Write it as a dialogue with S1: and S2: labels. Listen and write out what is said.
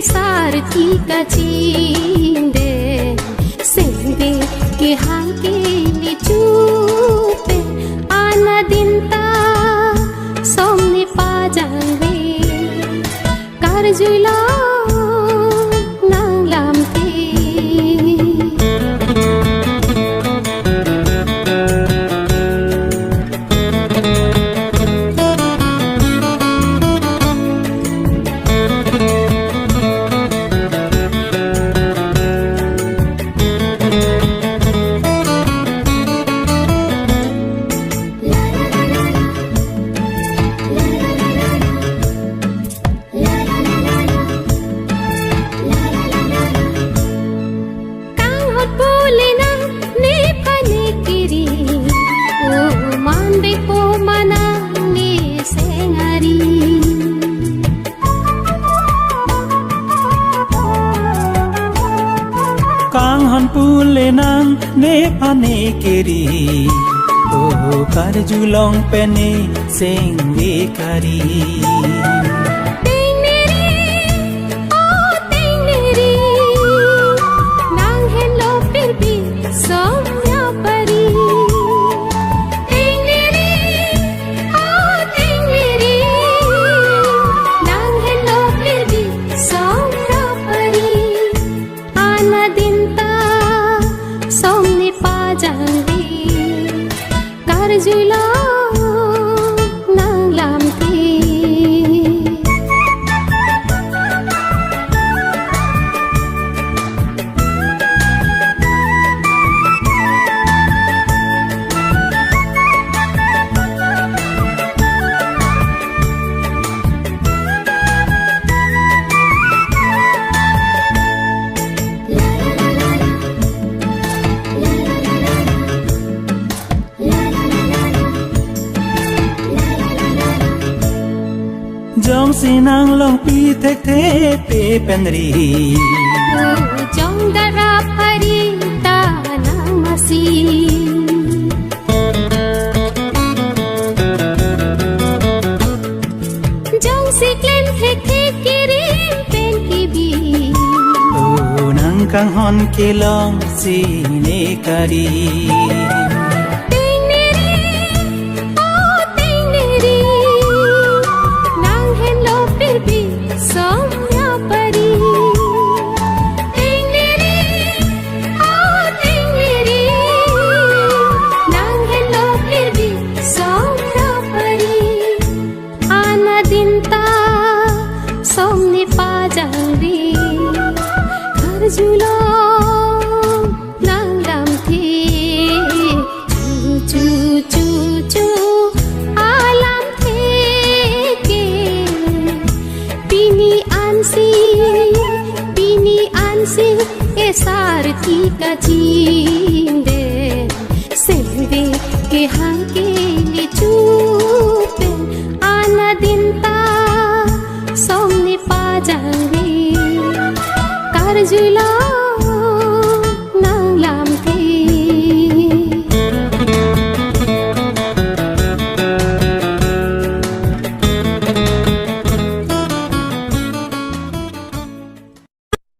S1: sarki kachinde sende ke hanke ni chupe ana dinta somni pajangre karjula nang lamte
S2: Kang han pule nang ne pane kiri oh kar julong pene sing de kari
S1: nang hen lo pir bi somya pari nang hen lo pir bi somya pari ana dinta somni pajangre karjula nang lamte
S2: Jong sinang long pi thek the pe penri
S1: jong dara phari ta nang masi jong siklen thek thek kiri pen ki bi
S2: oh nang kang hon ke long si ne kari
S1: somya pari nang hello pir bi somya pari ana dinta somni pajangre karjula nang lamte chu chu chu alam theke bini ansi e sarki kachinde sende ke hanke ni chupe ana dinta somni pajangre karjula